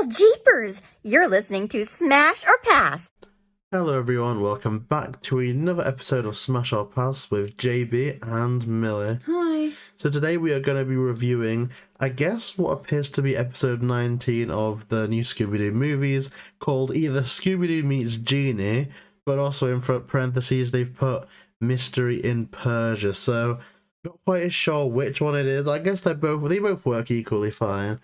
Well, jeepers! You're listening to Smash or Pass. Hello everyone, welcome back to another episode of Smash or Pass with JayBee and Milly. Hi. So today we are going to be reviewing, I guess, what appears to be episode 19 of the new Scooby-Doo movies, called either Scooby-Doo meets Jeannie, but also in parentheses they've put Mystery in Persia, so not quite as sure which one it is. I guess they both work equally fine.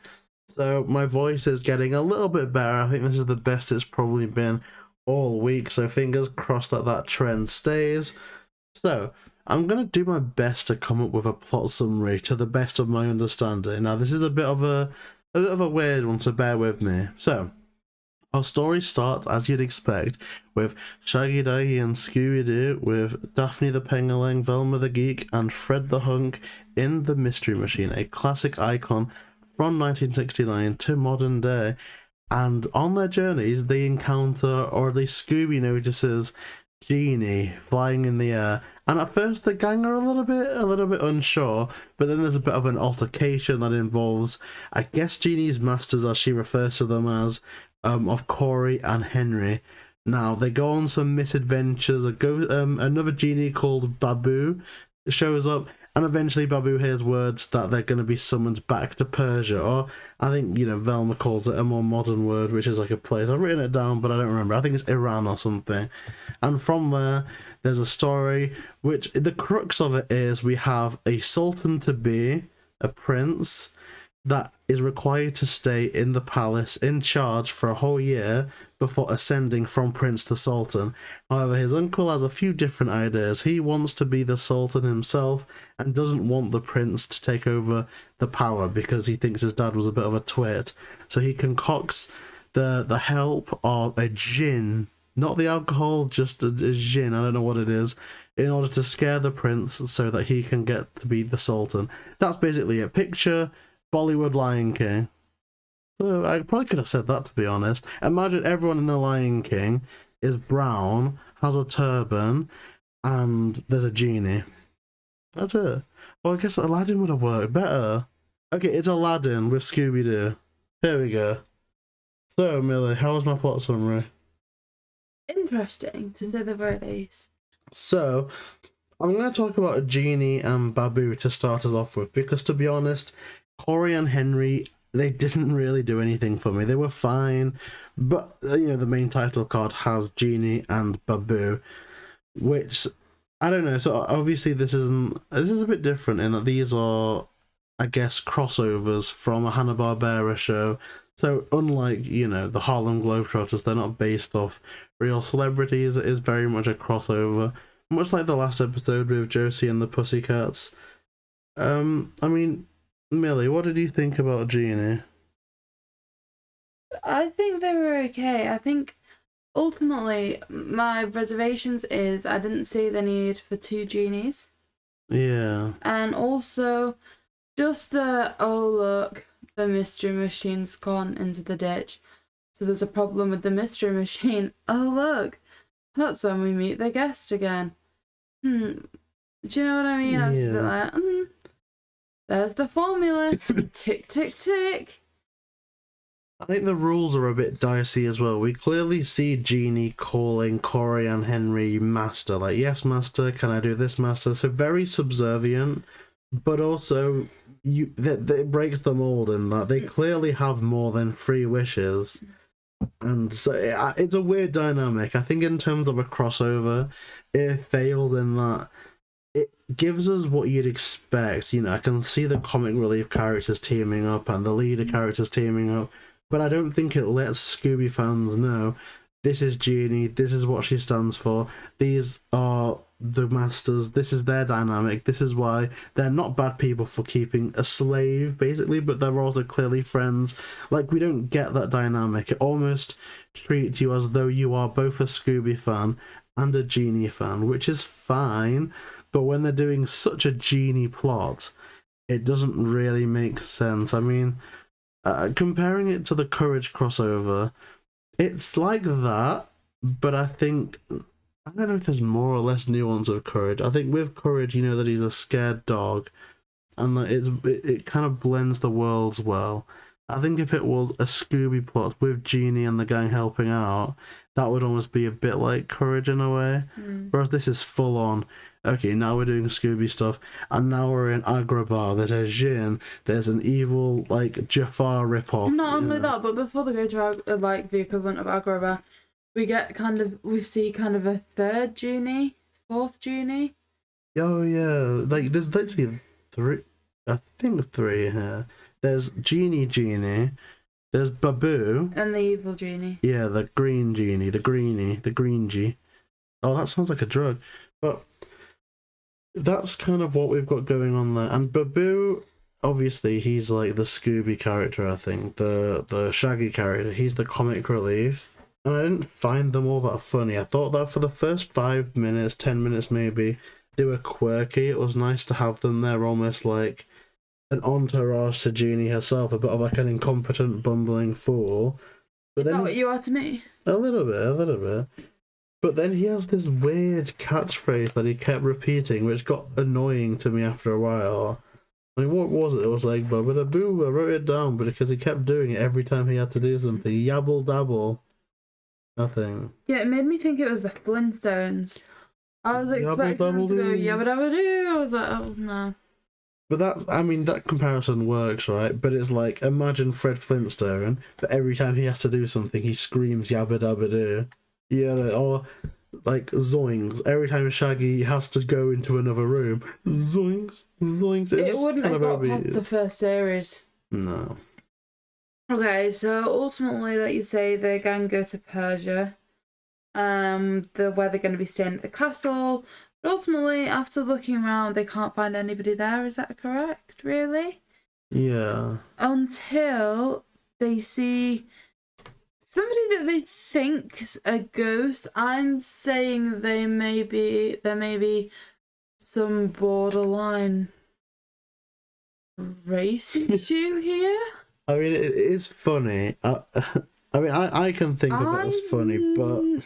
So my voice is getting a little bit better. I think this is the best it's probably been all week, so fingers crossed that that trend stays. So I'm gonna do my best to come up with a plot summary to the best of my understanding. Now this is a bit of a weird one, so bear with me. So our story starts, as you'd expect, with Shaggy Daggy and Scooby-Doo, with Daphne the Penguin, Velma the Geek, and Fred the Hunk in the Mystery Machine, a classic icon from 1969 to modern day. And on their journeys, they encounter, or at least Scooby notices, Jeannie flying in the air. And at first, the gang are a little bit unsure, but then there's a bit of an altercation that involves, I guess, Jeannie's masters, as she refers to them as, of Corey and Henry. Now they go on some misadventures. Another Jeannie called Babu shows up, and eventually Babu hears words that they're going to be summoned back to Persia, or I think, Velma calls it a more modern word, which is like a place. I've written it down, but I don't remember. I think it's Iran or something. And from there, there's a story, which the crux of it is we have a sultan-to-be, a prince, that is required to stay in the palace in charge for a whole year before ascending from prince to sultan. However, his uncle has a few different ideas. He wants to be the sultan himself and doesn't want the prince to take over the power because he thinks his dad was a bit of a twit. So he concocts the help of a djinn, not the alcohol, just a djinn, I don't know what it is, in order to scare the prince so that he can get to be the sultan. That's basically it. Picture Bollywood Lion King. So I probably could have said that, to be honest. Imagine everyone in the Lion King is brown, has a turban, and there's a genie. That's it. Well, I guess Aladdin would have worked better. Okay, it's Aladdin with Scooby-Doo. Here we go. So, Milly, how was my plot summary? Interesting, to say the very least. So, I'm going to talk about Jeannie and Babu to start us off with, because to be honest, Corey and Henry, they didn't really do anything for me. They were fine, but the main title card has Jeannie and Babu, which I don't know. So obviously this is a bit different in that these are, I guess, crossovers from a Hanna-Barbera show. So unlike the Harlem Globetrotters, they're not based off real celebrities. It is very much a crossover, much like the last episode with Josie and the Pussycats. I mean, Milly, what did you think about Jeannie? I think they were okay. I think ultimately my reservations is I didn't see the need for two genies. Yeah. And also just oh look, the mystery machine's gone into the ditch. So there's a problem with the mystery machine. Oh look, that's when we meet the guest again. Do you know what I mean? I was a bit like, there's the formula. Tick, tick, tick. I think the rules are a bit dicey as well. We clearly see Jeannie calling Corey and Henry master. Like, yes, master, can I do this, master? So very subservient, but also that breaks the mold in that they clearly have more than 3 wishes. And so it's a weird dynamic. I think in terms of a crossover, it failed in that it gives us what you'd expect. I can see the comic relief characters teaming up and the leader characters teaming up, but I don't think it lets Scooby fans know this is Jeannie, this is what she stands for, these are the masters, this is their dynamic, this is why they're not bad people for keeping a slave, basically, but they're also clearly friends. Like, we don't get that dynamic. It almost treats you as though you are both a Scooby fan and a Jeannie fan, which is fine. But when they're doing such a Jeannie plot, it doesn't really make sense. I mean, comparing it to the Courage crossover, it's like that, but I think, I don't know if there's more or less nuance with Courage. I think with Courage, that he's a scared dog, and that it kind of blends the worlds well. I think if it was a Scooby plot with Jeannie and the gang helping out, that would almost be a bit like Courage in a way. Whereas this is full on, okay, now we're doing Scooby stuff, and now we're in Agrabah, there's a Jinn, there's an evil, like, Jafar ripoff. Not only that, but before they go to, like, the equivalent of Agrabah, we see kind of a third Genie, fourth Genie. Oh, yeah, like, there's literally three here. There's Jeannie, there's Babu. And the evil Genie. Yeah, the green Genie, the green G. Oh, that sounds like a drug. But that's kind of what we've got going on there. And Babu, obviously, he's like the Scooby character, I think. The Shaggy character. He's the comic relief. And I didn't find them all that funny. I thought that for the first 5 minutes, 10 minutes maybe, they were quirky. It was nice to have them there almost like an entourage to Jeannie herself, a bit of like an incompetent, bumbling fool. But Is that what you are to me? A little bit. But then he has this weird catchphrase that he kept repeating, which got annoying to me after a while. I mean, what was it? It was like, boo, I wrote it down, but because he kept doing it every time he had to do something. Yabble dabble. Nothing. Yeah, it made me think it was the Flintstones. I was expecting them to go yabba dabba doo. I was like, oh no. But that comparison works, right? But it's like, imagine Fred Flintstone, but every time he has to do something, he screams yabba dabba doo. Yeah, or like zoinks. Every time Shaggy has to go into another room, zoinks. It wouldn't have got past the first series. No. Okay, so ultimately, like you say, the gang go to Persia. Where they're going to be staying at the castle. But ultimately, after looking around, they can't find anybody there. Is that correct, really? Yeah. Until they see somebody that they think's a ghost. I'm saying there may be some borderline race issue here. I mean, it is funny. I mean, I can think of it as funny, but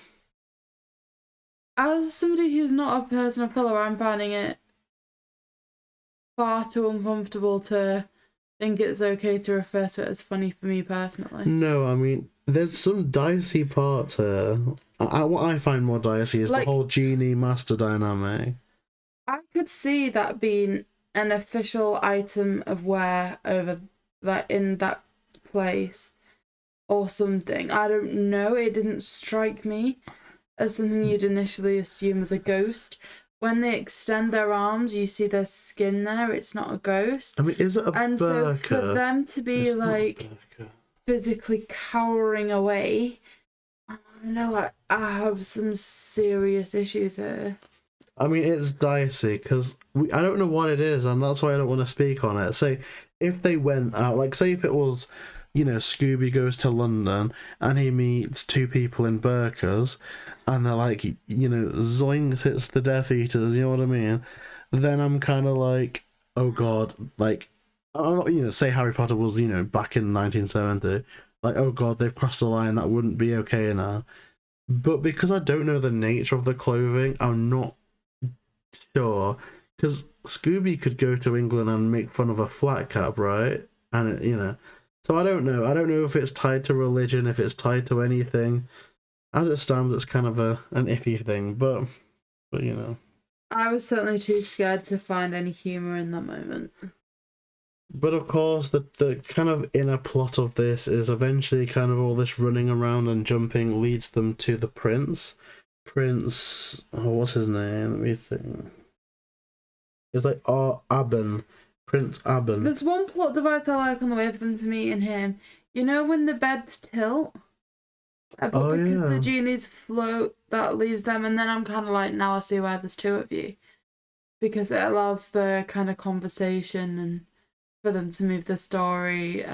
as somebody who's not a person of colour, I'm finding it far too uncomfortable to think it's okay to refer to it as funny for me personally. No, I mean, there's some dicey parts here. What I find more dicey is like, the whole Genie Master dynamic. I could see that being an official item of wear over that in that place or something. I don't know. It didn't strike me as something you'd initially assume as a ghost. When they extend their arms, you see their skin there. It's not a ghost. I mean, is it a and burqa? So for them to be it's like physically cowering away, I know I have some serious issues here. I mean, it's dicey because I don't know what it is, and that's why I don't want to speak on it. Say, if they went out, like, say if it was, you know, Scooby goes to London and he meets two people in burqas, and they're like, you know, zoinks, it's the Death Eaters, you know what I mean? Then I'm kind of like, oh god, like, I'm not, you know, say Harry Potter was, you know, back in 1970, like, oh god, they've crossed the line, that wouldn't be okay now. But because I don't know the nature of the clothing, I'm not sure, because Scooby could go to England and make fun of a flat cap, right? And it, you know, so I don't know if it's tied to religion, if it's tied to anything. As it stands, it's kind of an iffy thing, but you know, I was certainly too scared to find any humor in that moment. But of course, the kind of inner plot of this is eventually kind of all this running around and jumping leads them to the prince. Prince, oh, what's his name? Let me think. It's like Aben. Prince Aben. There's one plot device I like on the way for them to meet in him. You know when the beds tilt? But because the genies float, that leaves them, and then I'm kind of like, now I see why there's two of you. Because it allows the kind of conversation and for them to move the story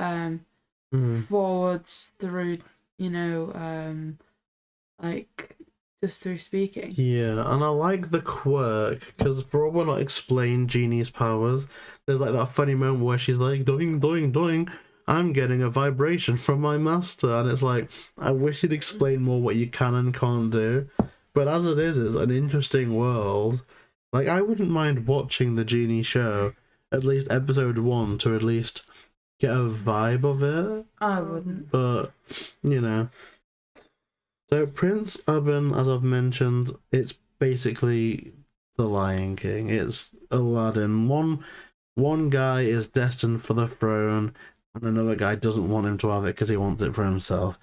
forwards through, you know, like, just through speaking. Yeah, and I like the quirk, because for all we're not explain Jeannie's powers, there's like that funny moment where she's like, doing, doing, doing, I'm getting a vibration from my master, and it's like, I wish you'd explain more what you can and can't do. But as it is, it's an interesting world. Like, I wouldn't mind watching the Genie show, at least episode 1 to at least get a vibe of it. I wouldn't. But, you know. So Prince Urban, as I've mentioned, it's basically the Lion King. It's Aladdin. One guy is destined for the throne, and another guy doesn't want him to have it because he wants it for himself.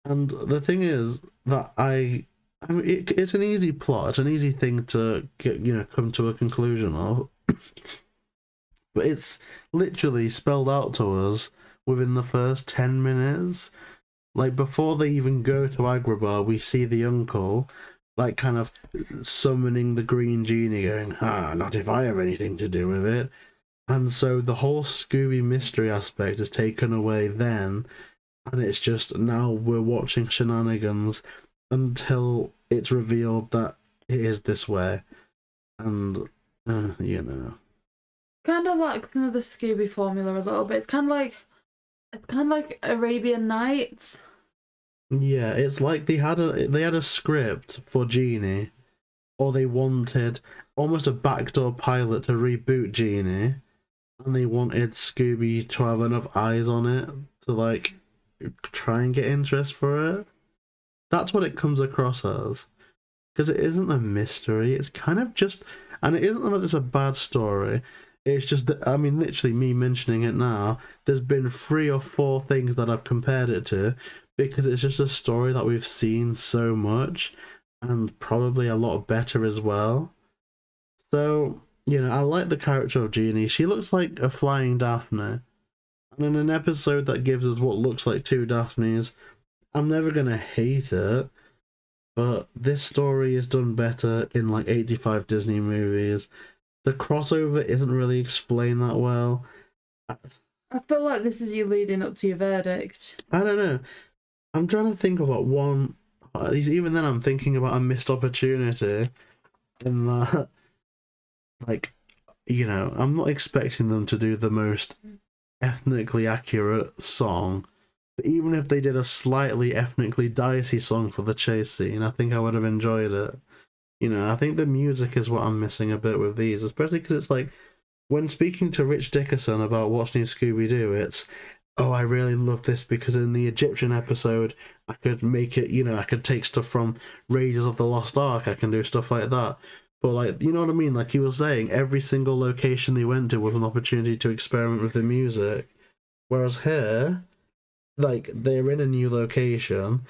And the thing is that I mean, it's an easy plot. It's an easy thing to get, come to a conclusion of. But it's literally spelled out to us within the first 10 minutes. Like, before they even go to Agrabah, we see the uncle, like, kind of summoning the green genie, going, not if I have anything to do with it. And so the whole Scooby mystery aspect is taken away then, and it's just now we're watching shenanigans until it's revealed that it is this way. And, Kind of like some of the Scooby formula a little bit. It's kind of like Arabian Nights. Yeah, it's like they had a script for Genie, or they wanted almost a backdoor pilot to reboot Genie, and they wanted Scooby to have enough eyes on it to, like, try and get interest for it. That's what it comes across as. Because it isn't a mystery, it's kind of just... And it isn't that it's a bad story, it's just that, I mean, literally me mentioning it now, there's been 3 or 4 things that I've compared it to, because it's just a story that we've seen so much, and probably a lot better as well. So, I like the character of Genie. She looks like a flying Daphne. And in an episode that gives us what looks like 2 Daphnes, I'm never going to hate it. But this story is done better in like 85 Disney movies. The crossover isn't really explained that well. I feel like this is you leading up to your verdict. I don't know. I'm trying to think about one... Even then I'm thinking about a missed opportunity in that... Like, I'm not expecting them to do the most ethnically accurate song. But even if they did a slightly ethnically dicey song for the chase scene, I think I would have enjoyed it. I think the music is what I'm missing a bit with these, especially because it's like, when speaking to Rich Dickerson about watching Scooby-Doo, it's, oh, I really love this because in the Egyptian episode, I could make it, I could take stuff from Raiders of the Lost Ark, I can do stuff like that. But, like, you know what I mean? Like he was saying, every single location they went to was an opportunity to experiment with the music. Whereas here, like, they're in a new location,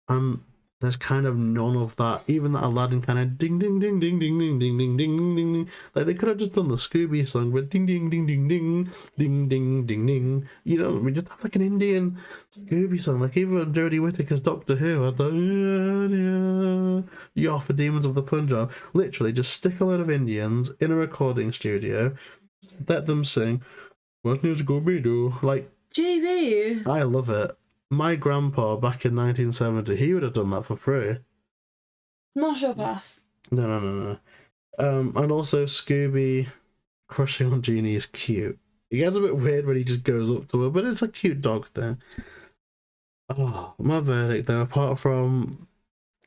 and there's kind of none of that. Even that Aladdin kind of ding ding ding ding ding ding ding ding ding ding. Like, they could have just done the Scooby song, but ding ding ding ding ding ding ding ding ding. We just have like an Indian Scooby song. Like, even Jodie Whittaker's Doctor Who had the You're for Demons of the Punjab. Literally, just stick a lot of Indians in a recording studio, let them sing. What new Scooby-Doo? Like, JayBee. I love it. My grandpa back in 1970, he would have done that for free. Smash or pass? No. And also Scooby crushing on Genie is cute. It gets a bit weird when he just goes up to her, but it's a cute dog thing. Oh, my verdict though, apart from...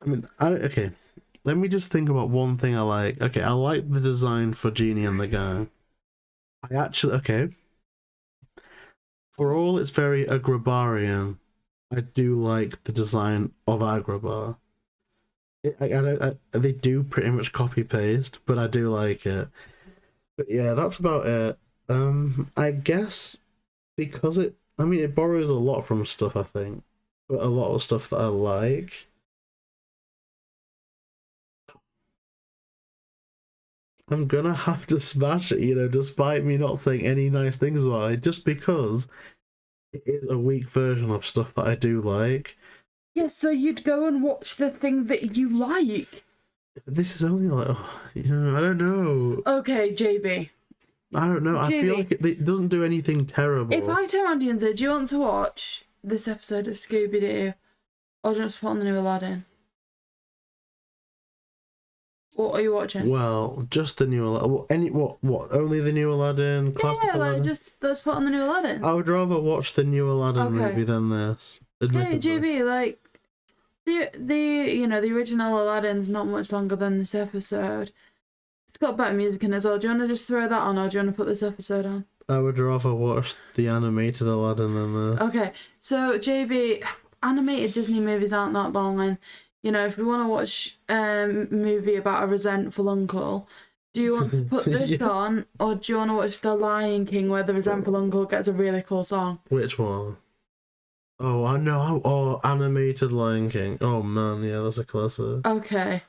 okay. Let me just think about one thing I like. Okay, I like the design for Genie and the gang. Okay. For all it's very Agrabarian, I do like the design of Agrabah. They do pretty much copy paste, but I do like it. But yeah, that's about it. I guess because it borrows a lot from stuff, I think, but a lot of stuff that I like. I'm gonna have to smash it, despite me not saying any nice things about it, just because it is a weak version of stuff that I do like. Yeah, so you'd go and watch the thing that you like. This is only like, I don't know. Okay, JayBee. I don't know. I feel like it doesn't do anything terrible. If I turn around to you and say, do you want to watch this episode of Scooby-Doo, or do you want to put on the new Aladdin? What are you watching? Well, just the new Aladdin. What? Only the new Aladdin? Classic Aladdin? Let's put on the new Aladdin. I would rather watch the new Aladdin movie than this. Hey, JayBee, like, the original Aladdin's not much longer than this episode. It's got better music in it as well. Do you want to just throw that on, or do you want to put this episode on? I would rather watch the animated Aladdin than the... Okay, so JayBee, animated Disney movies aren't that long, and you know, if we want to watch a movie about a resentful uncle, do you want to put this on, or do you want to watch The Lion King, where the resentful uncle gets a really cool song? Which one? Oh, I know. Oh, animated Lion King. Oh man, yeah, that's a classic. Okay.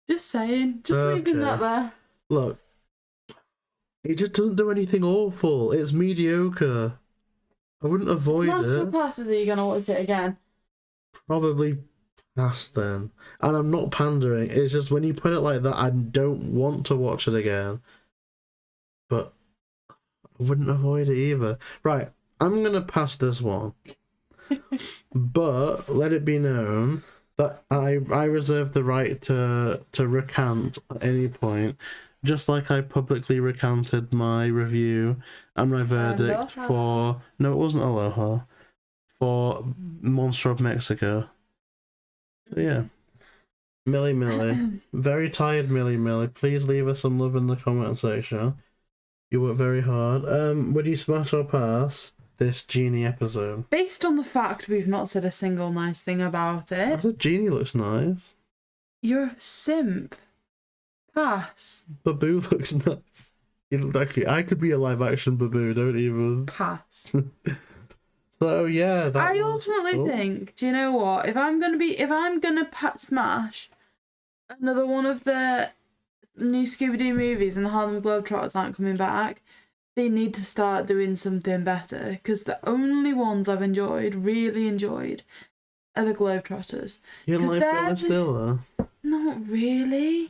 Just saying. Just leaving that there. Look, it just doesn't do anything awful. It's mediocre. I wouldn't avoid it. Capacity, you're gonna watch it again. Probably past then. And I'm not pandering. It's just when you put it like that, I don't want to watch it again. But I wouldn't avoid it either. Right, I'm gonna pass this one. But let it be known that I reserve the right to recant at any point, just like I publicly recanted my review and my verdict for... No, it wasn't Aloha. For Monster of Mexico. So yeah. Milly. Very tired Milly. Please leave us some love in the comment section. You work very hard. Would you smash or pass this Jeannie episode? Based on the fact we've not said a single nice thing about it. I said Jeannie looks nice. You're a simp. Pass. Babu looks nice. Actually, I could be a live action Babu, don't even. Pass. So yeah, I ultimately think, do you know what? If I'm gonna smash another one of the new Scooby-Doo movies and the Harlem Globetrotters aren't coming back, they need to start doing something better, because the only ones I've really enjoyed, are the Globetrotters. You didn't like Phyllis Diller? Not really.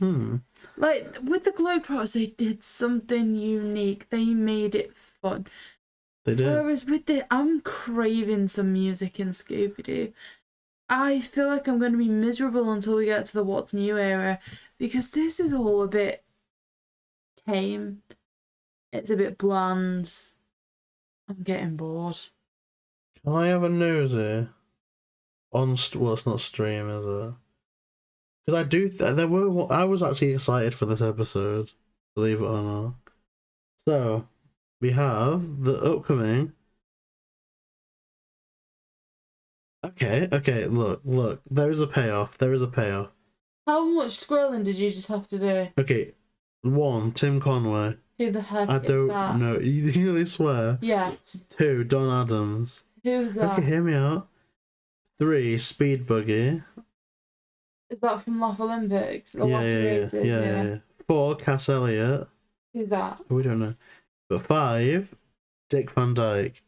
Like, with the Globetrotters, they did something unique. They made it fun. They did. Whereas with I'm craving some music in Scooby-Doo. I feel like I'm going to be miserable until we get to the What's New era, because this is all a bit tame. It's a bit bland. I'm getting bored. Can I have a nosy? Well, it's not stream, is it? Because I was actually excited for this episode, believe it or not. So, we have the upcoming... Okay, look, there is a payoff. How much scrolling did you just have to do? Okay, 1, Tim Conway. Who the heck I is don't that? know. You really swear? Yes. 2, Don Adams. Who's that? Okay, hear me out. 3, Speed Buggy. Is that from Laugh Olympics? Yeah. 4, Cass Elliot. Who's that? We don't know. But 5, Dick Van Dyke.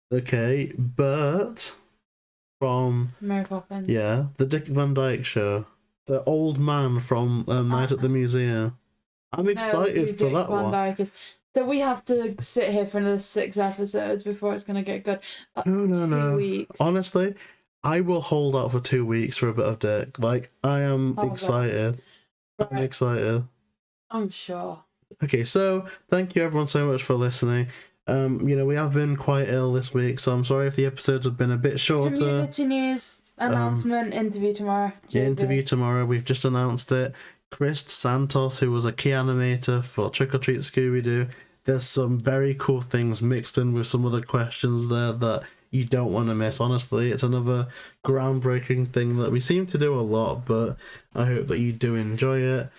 Okay, Bert from... Mary Poppins. Yeah, the Dick Van Dyke Show. The old man from Night at the Museum. I'm excited for that one. Dyke is. So we have to sit here for another 6 episodes before it's going to get good. No. 2 weeks. Honestly, I will hold out for 2 weeks for a bit of Dick. Like, I am excited. Right. I'm excited. I'm sure. Okay, so thank you everyone so much for listening. We have been quite ill this week, so I'm sorry if the episodes have been a bit shorter. Community news announcement, interview tomorrow. Yeah, interview tomorrow. We've just announced it. Chris Santos, who was a key animator for Trick or Treat Scooby-Doo. There's some very cool things mixed in with some other questions there that you don't want to miss. Honestly, it's another groundbreaking thing that we seem to do a lot, but I hope that you do enjoy it.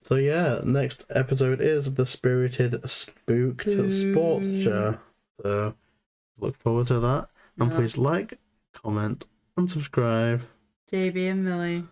So yeah, next episode is the Spirited Spooked Sports Show. So look forward to that. And please like, comment, and subscribe. JayBee and Milly.